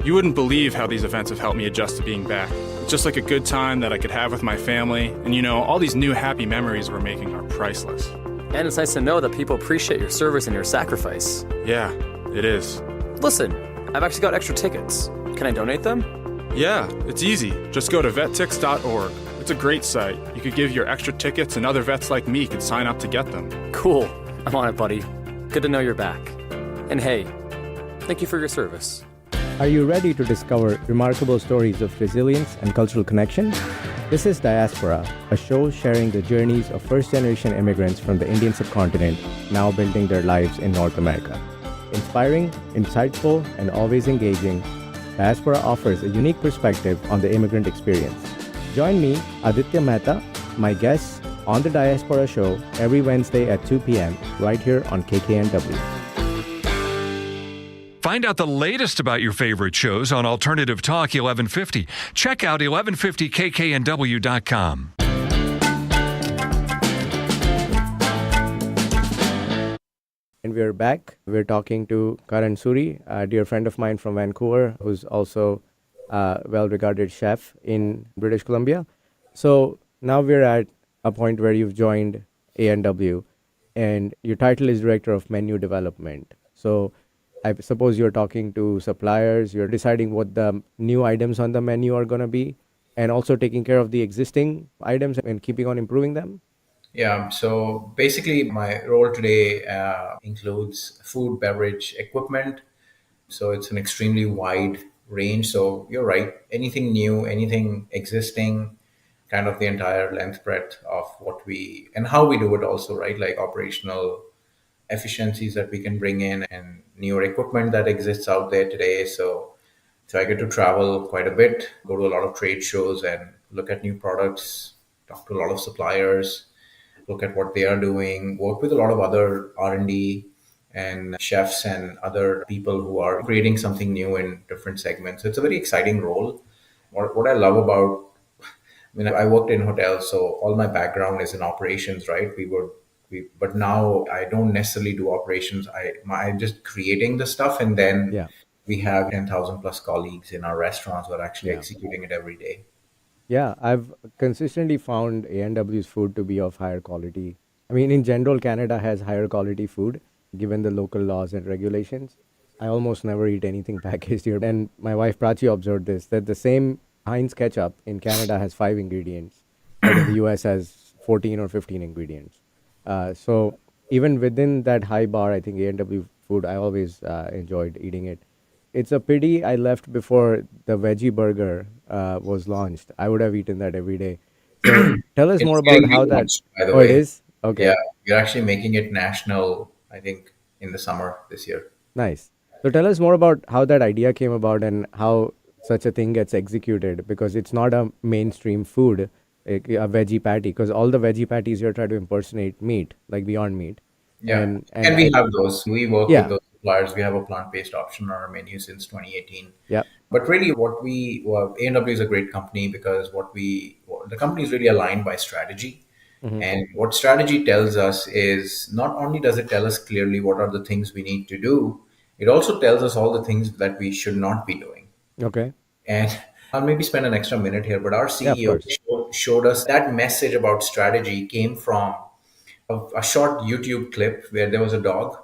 You wouldn't believe how these events have helped me adjust to being back. It's just like a good time that I could have with my family, and all these new happy memories we're making are priceless.
And it's nice to know that people appreciate your service and your sacrifice.
Yeah, it is.
Listen, I've actually got extra tickets. Can I donate them?
Yeah, it's easy. Just go to vettix.org. It's a great site. You could give your extra tickets and other vets like me could sign up to get them.
Cool. I'm on it, buddy. Good to know you're back. And hey, thank you for your service.
Are you ready to discover remarkable stories of resilience and cultural connection? This is Diasporaa, a show sharing the journeys of first-generation immigrants from the Indian subcontinent now building their lives in North America. Inspiring, insightful, and always engaging, Diasporaa offers a unique perspective on the immigrant experience. Join me, Aditya Mehta, my guests, on the Diasporaa Show every Wednesday at 2 p.m. right here on KKNW.
Find out the latest about your favorite shows on Alternative Talk 1150. Check out 1150kknw.com.
And we're back. We're talking to Karan Suri, a dear friend of mine from Vancouver, who's also a well-regarded chef in British Columbia. So now we're at a point where you've joined A&W, and your title is Director of Menu Development. So I suppose you're talking to suppliers, you're deciding what the new items on the menu are going to be, and also taking care of the existing items and keeping on improving them?
Yeah, so basically, my role today includes food, beverage, equipment. So it's an extremely wide range. So you're right, anything new, anything existing, kind of the entire length, breadth of what we and how we do it, also, right? Like operational efficiencies that we can bring in and newer equipment that exists out there today. So I get to travel quite a bit, go to a lot of trade shows and look at new products, talk to a lot of suppliers, look at what they are doing, work with a lot of other R&D and chefs and other people who are creating something new in different segments. So it's a very exciting role. What I love about, I worked in hotels, so all my background is in operations, right? But now I don't necessarily do operations. I'm just creating the stuff, and then
Yeah.
we have 10,000 plus colleagues in our restaurants who are actually
Yeah.
executing it every day.
Yeah, I've consistently found A&W's food to be of higher quality. I mean, in general, Canada has higher quality food given the local laws and regulations. I almost never eat anything packaged here. And my wife Prachi observed this, that the same Heinz ketchup in Canada has 5 ingredients, but in the US has 14 or 15 ingredients. So even within that high bar, I think A&W food, I always enjoyed eating it. it's a pity I left before the veggie burger was launched. I would have eaten that every day. So tell us more
It's
about
getting
how that.
relaunched, by the
Oh, it
way.
is?
Yeah,
Okay,
we're actually making it national, I think, in the summer this year.
nice. So tell us more about how that idea came about and how such a thing gets executed, because it's not a mainstream food, a veggie patty, because all the veggie patties here try to impersonate meat, like Beyond Meat.
Yeah,
And
and we
I,
have those. We work with
yeah,
those suppliers. We have a plant-based option on our menu since 2018.
yeah,
But really, A&W is a great company because the company is really aligned by strategy.
hmm,
And what strategy tells us is not only does it tell us clearly what are the things we need to do, it also tells us all the things that we should not be doing.
okay,
And I'll maybe spend an extra minute here, but our
yeah, of
CEO
course,
showed us that message about strategy came from a short YouTube clip where there was a dog,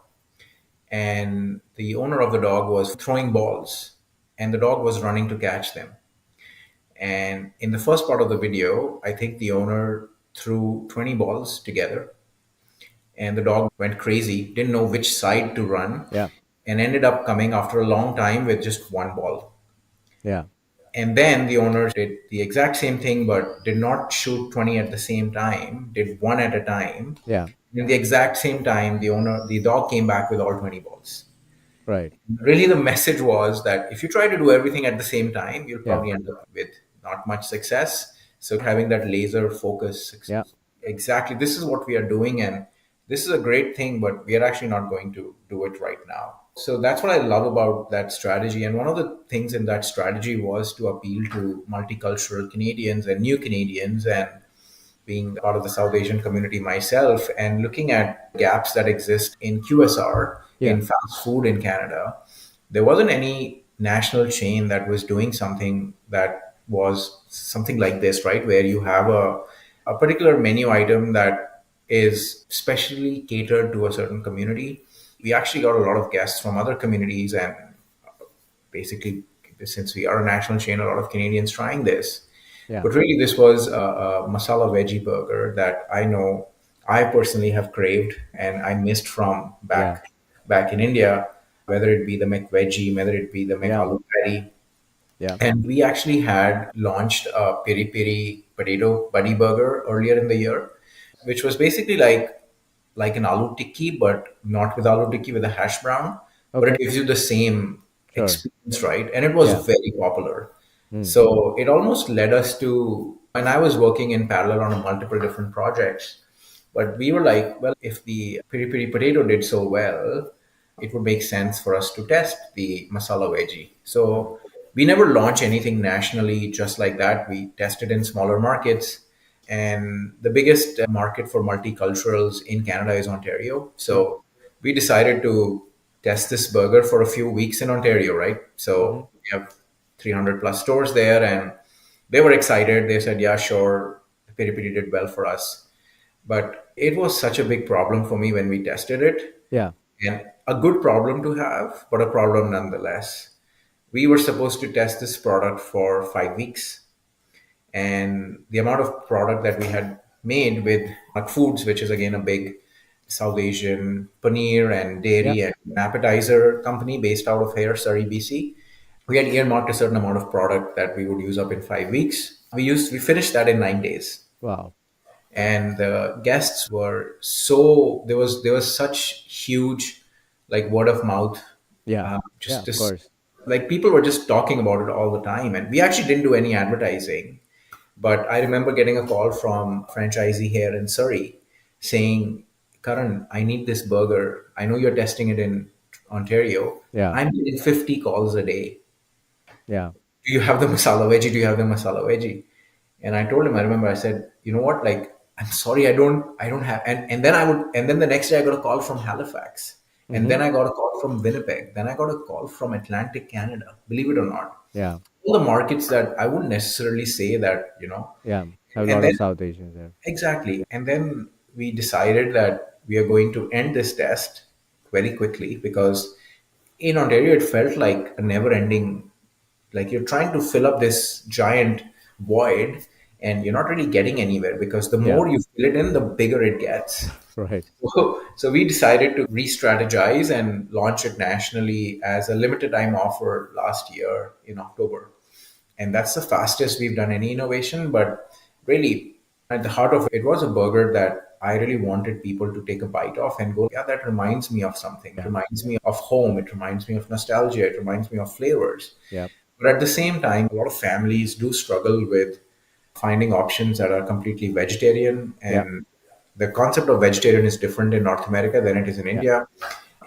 and the owner of the dog was throwing balls, and the dog was running to catch them. And in the first part of the video, I think the owner threw 20 balls together, and the dog went crazy, didn't know which side to run,
yeah,
and ended up coming after a long time with just one ball.
yeah,
And then the owner did the exact same thing, but did not shoot 20 at the same time, did one at a time.
yeah,
In the exact same time, the dog came back with all 20 balls.
right,
Really, the message was that if you try to do everything at the same time, you'll
yeah,
probably end up with not much success. So having that laser focus,
yeah,
exactly, this is what we are doing, and this is a great thing, but we are actually not going to do it right now. So that's what I love about that strategy. And one of the things in that strategy was to appeal to multicultural Canadians and new Canadians, and being part of the South Asian community myself and looking at gaps that exist in QSR,
yeah,
in fast food in Canada, there wasn't any national chain that was doing something that was something like this, right? Where you have a particular menu item that is specially catered to a certain community. We actually got a lot of guests from other communities, and basically, since we are a national chain, a lot of Canadians trying this.
yeah,
But really, this was a masala veggie burger that I know I personally have craved and I missed from
yeah,
back in India, whether it be the McVeggie, whether it be the
yeah,
McAloo patty.
yeah,
And we actually had launched a peri peri potato buddy burger earlier in the year, which was basically like an aloo tikki, but not with aloo tikki, with a hash brown. But it
okay,
gives you the same
sure,
experience, right? And it was
yeah,
very popular.
mm,
So it almost led us to, and I was working in parallel on multiple different projects. But we were like, well, if the piri piri potato did so well, it would make sense for us to test the masala veggie. So we never launch anything nationally just like that. We tested in smaller markets. And the biggest market for multiculturals in Canada is Ontario.
mm,
So we decided to test this burger for a few weeks in Ontario, right?
mm-hmm,
So we have 300 plus stores there, and they were excited. They said, yeah, sure. The piri piri did well for us. But it was such a big problem for me when we tested it,
yeah,
and a good problem to have, but a problem nonetheless. We were supposed to test this product for 5 weeks, and the amount of product that we had made with Nut Foods, which is again a big South Asian paneer and
yeah,
dairy and appetizer company based out of here, Surrey, BC. We had earmarked a certain amount of product that we would use up in 5 weeks. We finished that in 9 days,
wow,
and the guests were so there was such huge like word of mouth,
yeah, yeah,
just
of
this,
course,
like people were just talking about it all the time, and we actually didn't do any advertising. But I remember getting a call from a franchisee here in Surrey saying, Karan, I need this burger. I know you're testing it in Ontario.
yeah,
I'm getting 50 calls a day.
yeah,
Do you have the masala veggie? Do you have the masala veggie? And I told him, I remember I said, you know what, like, I'm sorry, I don't have, and then the next day I got a call from Halifax. And
mm-hmm,
then I got a call from Winnipeg. Then I got a call from Atlantic Canada, believe it or not.
yeah,
All the markets that I wouldn't necessarily say that,
yeah, have a
and
lot of
then
South Asians there,
exactly. And then we decided that we are going to end this test very quickly because in Ontario, it felt like a never ending, like you're trying to fill up this giant void, and you're not really getting anywhere because the
Yeah.
more you fill it in, the bigger it gets.
Right.
So we decided to re-strategize and launch it nationally as a limited time offer last year in October. And that's the fastest we've done any innovation. But really, at the heart of it was a burger that I really wanted people to take a bite of and go, yeah, that reminds me of something. It
Yeah.
reminds me of home. It reminds me of nostalgia. It reminds me of flavors.
Yeah.
But at the same time, a lot of families do struggle with finding options that are completely vegetarian.
Yeah.
And the concept of vegetarian is different in North America than it is in
Yeah.
India.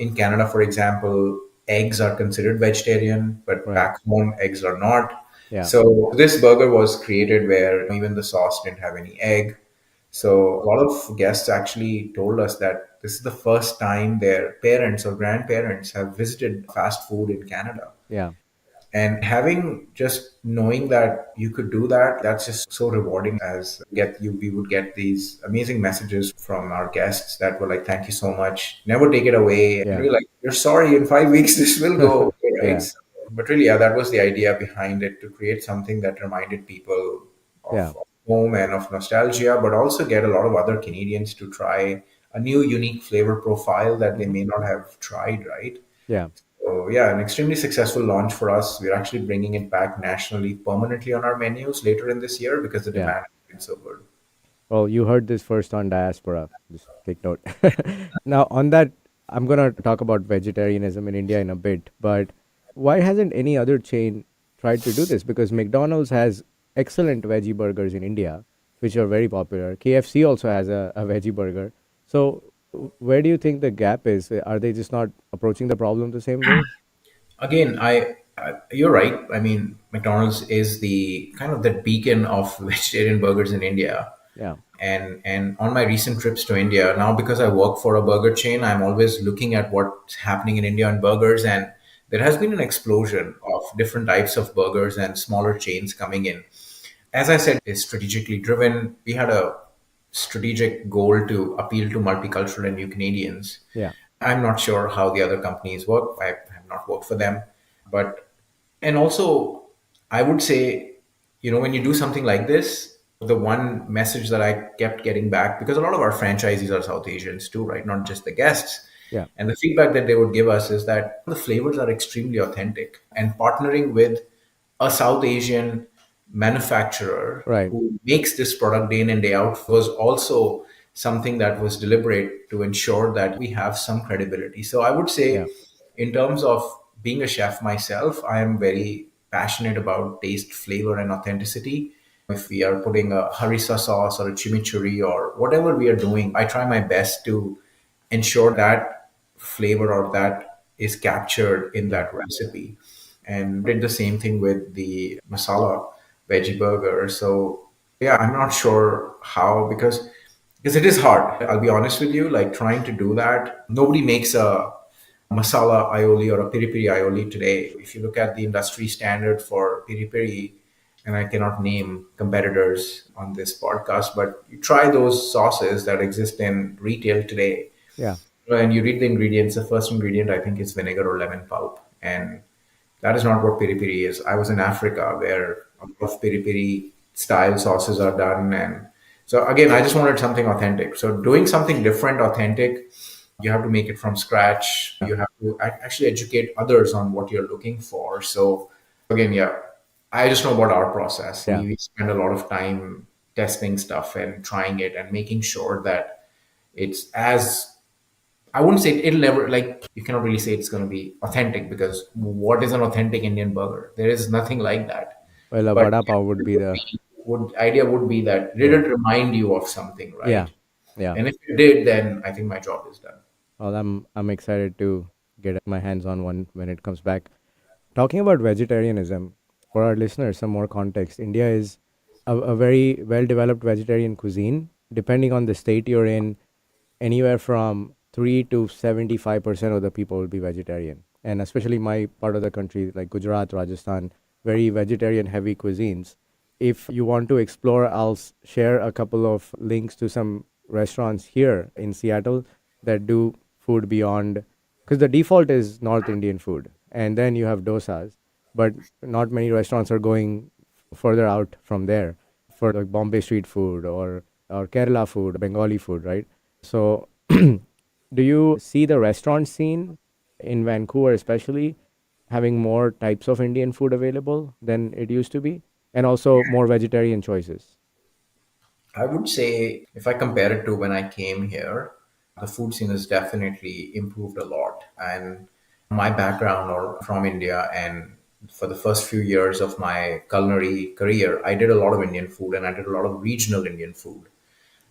In Canada, for example, eggs are considered vegetarian, but
Right.
back home, eggs are not.
Yeah.
So this burger was created where even the sauce didn't have any egg. So a lot of guests actually told us that this is the first time their parents or grandparents have visited fast food in Canada.
Yeah.
And having just knowing that you could do that, that's just so rewarding. As get you we would get these amazing messages from our guests that were like, thank you so much, never take it away, and
Yeah.
we're like, you're sorry, in 5 weeks this will go away, right?
Yeah.
But really, yeah, that was the idea behind it, to create something that reminded people
Yeah.
of home and of nostalgia, but also get a lot of other Canadians to try a new unique flavor profile that they may not have tried, right?
Yeah.
So yeah, an extremely successful launch for us. We're actually bringing it back nationally, permanently on our menus later in this year because the
Yeah.
demand has been so good.
Well, you heard this first on Diaspora. Just take note. Now, on that, I'm going to talk about vegetarianism in India in a bit, but why hasn't any other chain tried to do this? Because McDonald's has excellent veggie burgers in India, which are very popular. KFC also has a veggie burger. So, where do you think the gap is? Are they just not approaching the problem the same way?
Again, you're right. I mean, McDonald's is the kind of the beacon of vegetarian burgers in India.
Yeah.
And on my recent trips to India, now because I work for a burger chain, I'm always looking at what's happening in India on burgers, and there has been an explosion of different types of burgers and smaller chains coming in. As I said, is strategically driven. We had a strategic goal to appeal to multicultural and new Canadians.
Yeah.
I'm not sure how the other companies work. I have not worked for them. But, and also, I would say, when you do something like this, the one message that I kept getting back, because a lot of our franchisees are South Asians too, right? Not just the guests.
Yeah.
And the feedback that they would give us is that the flavors are extremely authentic. And partnering with a South Asian manufacturer
Right.
who makes this product day in and day out was also something that was deliberate to ensure that we have some credibility. So I would
Yeah.
say, in terms of being a chef myself, I am very passionate about taste, flavor, and authenticity. If we are putting a harissa sauce or a chimichurri or whatever we are doing, I try my best to ensure that flavor or that is captured in
Yeah.
that recipe. And did the same thing with the masala veggie burger. So yeah, I'm not sure how, because it is hard. I'll be honest with you, like trying to do that. Nobody makes a masala aioli or a piri piri aioli today. If you look at the industry standard for piri piri, and I cannot name competitors on this podcast, but you try those sauces that exist in retail today,
Yeah.
and you read the ingredients. The first ingredient, I think, is vinegar or lemon pulp, and that is not what piri piri is. I was in Africa where a lot of piri piri style sauces are done, and so again, I just wanted something authentic. So doing something different, authentic, you have to make it from scratch.
Yeah.
You have to actually educate others on what you're looking for. So again, yeah, I just know about our process.
Yeah.
We spend a lot of time testing stuff and trying it and making sure that it's as, I wouldn't say it'll never, like, you cannot really say it's going to be authentic, because what is an authentic Indian burger? There is nothing like that.
Well, a
But
vada pav would be the.
idea would be that did
Yeah.
it remind you of something,
Yeah.
right?
Yeah.
And if it did, then I think my job is done.
Well, I'm excited to get my hands on one when it comes back. Talking about vegetarianism, for our listeners, some more context. India is a very well developed vegetarian cuisine. Depending on the state you're in, anywhere from 3 to 75% of the people will be vegetarian. And especially my part of the country, like Gujarat, Rajasthan, very vegetarian heavy cuisines. If you want to explore, I'll share a couple of links to some restaurants here in Seattle that do food beyond, because the default is North Indian food, and then you have dosas, but not many restaurants are going further out from there. for like Bombay street food or Kerala food, Bengali food, right? So, do you see the restaurant scene in Vancouver, especially, having more types of Indian food available than it used to be, and also more vegetarian choices?
I would say if I compare it to when I came here, the food scene has definitely improved a lot. And my background or from India, and for the first few years of my culinary career, I did a lot of Indian food and I did a lot of regional Indian food.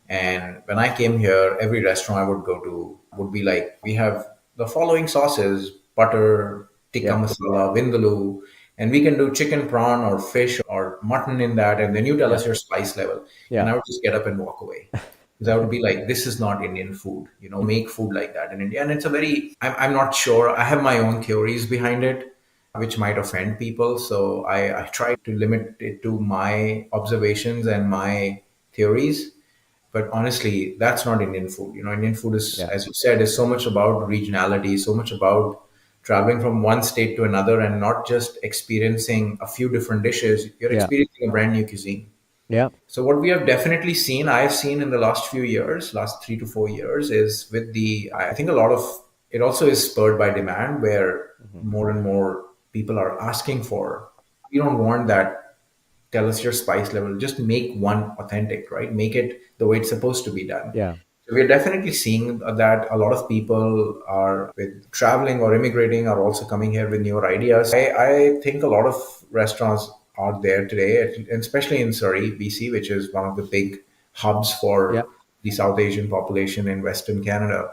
And when I came here, every restaurant I would go to would be like, we have the following sauces: butter, tikka
Yeah,
masala, vindaloo, and we can do chicken, prawn, or fish or mutton in that. And then you tell
yeah,
us your spice level. And
yeah,
I would just get up and walk away. Because I would be like, this is not Indian food. Make food like that in India. And it's a very, I'm not sure. I have my own theories behind it, which might offend people. So I try to limit it to my observations and my theories, but honestly, that's not Indian food. Indian food is,
yeah,
as you said, is so much about regionality, so much about traveling from one state to another and not just experiencing a few different dishes. You're
yeah,
experiencing a brand new cuisine.
yeah,
So what we have definitely seen, I've seen in the last few years, last 3 to 4 years, is with I think a lot of it also is spurred by demand, where
hmm,
more and more people are asking for. We don't want that, tell us your spice level, just make one authentic, right? Make it the way it's supposed to be done.
yeah,
So we're definitely seeing that a lot of people are with traveling or immigrating are also coming here with newer ideas. I think a lot of restaurants are there today, and especially in Surrey, BC, which is one of the big hubs
yeah,
for the South Asian population in Western Canada.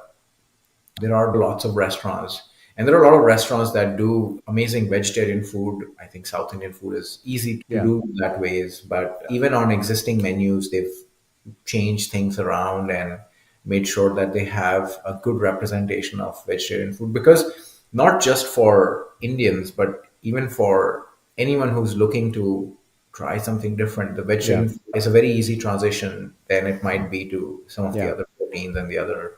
There are lots of restaurants, and there are a lot of restaurants that do amazing vegetarian food. I think South Indian food is easy to
yeah,
do that ways, but even on existing menus, they've changed things around and made sure that they have a good representation of vegetarian food, because not just for Indians, but even for anyone who's looking to try something different, the
yeah,
vegetarian food is a very easy transition than it might be to some of the
yeah.
other proteins and the other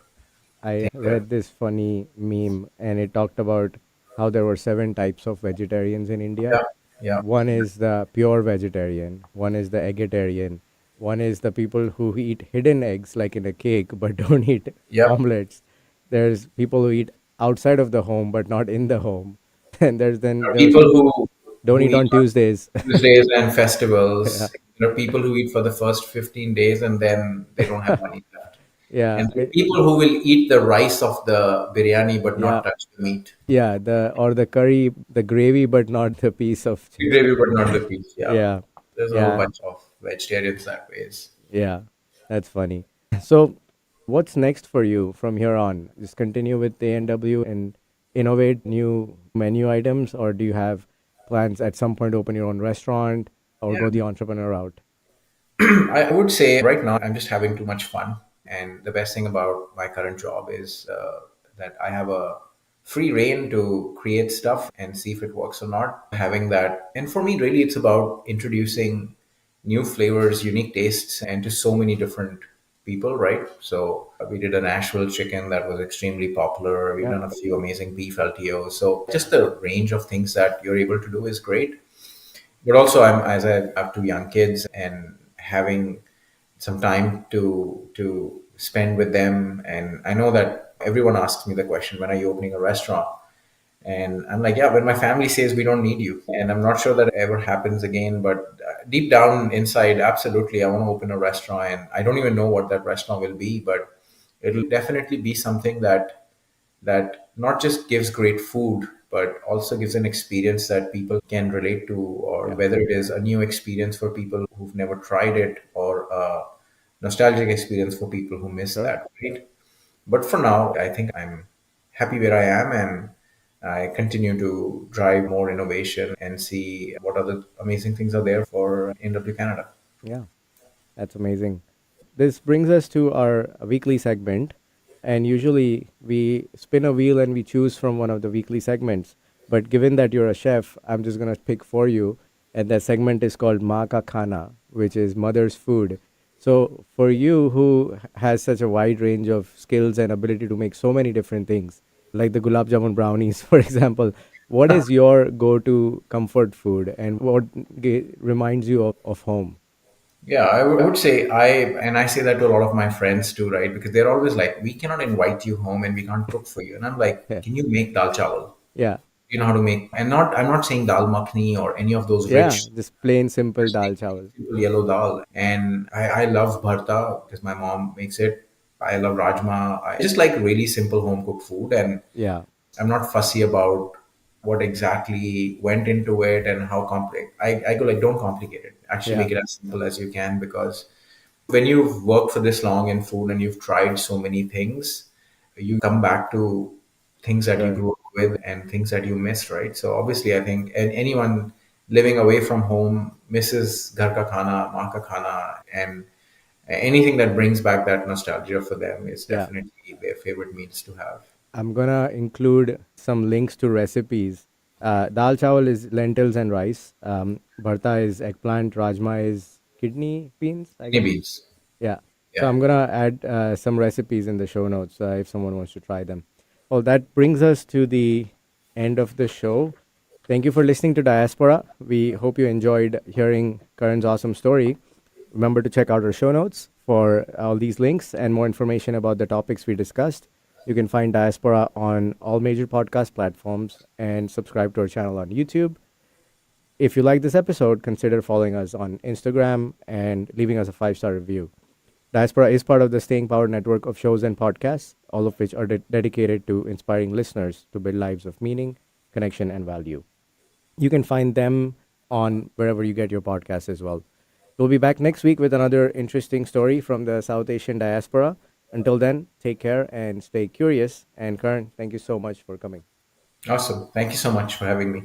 I
things there.
read this funny meme and it talked about how there were seven types of vegetarians in India.
Yeah, yeah,
One is the pure vegetarian, one is the eggetarian, one is the people who eat hidden eggs like in a cake but don't eat
yeah.
omelets. There's people who eat outside of the home but not in the home. And there was
People
people don't
who
eat
eat
on
on
Tuesdays.
Tuesdays and
Yeah.
festivals. There are people who eat for the first 15 days and then they don't have money left.
Yeah.
And there are people who will eat the rice of the biryani but
Yeah.
not touch the meat.
Yeah, the curry, the gravy but not the piece of
The
chicken.
gravy but not the piece. Yeah.
Yeah.
There's a whole
Yeah.
bunch of vegetarians that ways.
Yeah, that's funny. So, what's next for you from here on? Just continue with A&W and innovate new menu items, or do you have plans at some point to open your own restaurant or
Yeah.
go the entrepreneur route?
I would say right now I'm just having too much fun. And the best thing about my current job is that I have a free reign to create stuff and see if it works or not. Having that. And for me, really, it's about introducing new flavors, unique tastes, and to so many different people, right? So we did a Nashville chicken that was extremely popular. We've
Yeah,
done a few amazing beef LTOs. So just the range of things that you're able to do is great. But also, as I have two young kids, and having some time to spend with them. And I know that everyone asks me the question, when are you opening a restaurant? And I'm like, yeah, when my family says we don't need you. And I'm not sure that ever happens again, but deep down inside, absolutely, I want to open a restaurant. And I don't even know what that restaurant will be, but it'll definitely be something that not just gives great food, but also gives an experience that people can relate to, or
yeah,
whether it is a new experience for people who've never tried it, or a nostalgic experience for people who miss
sure.
that, right? But for now, I think I'm happy where I am, and I continue to drive more innovation and see what other amazing things are there for NW Canada.
Yeah, that's amazing. This brings us to our weekly segment. And usually we spin a wheel and we choose from one of the weekly segments. But given that you're a chef, I'm just going to pick for you. And that segment is called Ma Ka Khana, which is mother's food. So for you, who has such a wide range of skills and ability to make so many different things, like the gulab jamun brownies, for example, what is your go-to comfort food and what reminds you of home?
Yeah, I would say and I say that to a lot of my friends too, right? Because they're always like, we cannot invite you home and we can't cook for you. And I'm like,
Yeah.
can you make dal chawal?
Yeah.
You know how to make, and I'm not saying dal makhni or any of those
Yeah.
rich
Just plain simple dal chawal.
simple yellow dal. And I love bharta because my mom makes it. I love rajma. I just like really simple home cooked food, and
Yeah.
I'm not fussy about what exactly went into it and how complex. I go like, don't complicate it. Actually,
Yeah.
make it as simple as you can, because when you've worked for this long in food and you've tried so many things, you come back to things that you
Sure.
grew up with and things that you missed, right? So obviously, I think anyone living away from home misses ghar ka khana, maa ka khana, and anything that brings back that nostalgia for them is
Yeah.
definitely their favorite meals to have.
I'm gonna include some links to recipes. Dal chawal is lentils and rice. Bharta is eggplant. Rajma is kidney beans, I
Kidney
guess.
beans.
Yeah. So
Yeah.
I'm gonna add some recipes in the show notes if someone wants to try them. Well, that brings us to the end of the show. Thank you for listening to Diaspora. We hope you enjoyed hearing Karan's awesome story. Remember to check out our show notes for all these links and more information about the topics we discussed. You can find Diaspora on all major podcast platforms and subscribe to our channel on YouTube. If you like this episode, consider following us on Instagram and leaving us a 5-star review. Diaspora is part of the Staying Power network of shows and podcasts, all of which are dedicated to inspiring listeners to build lives of meaning, connection, and value. You can find them on wherever you get your podcasts as well. We'll be back next week with another interesting story from the South Asian diaspora. Until then, take care and stay curious. And Karan, thank you so much for coming.
Awesome. Thank you so much for having me.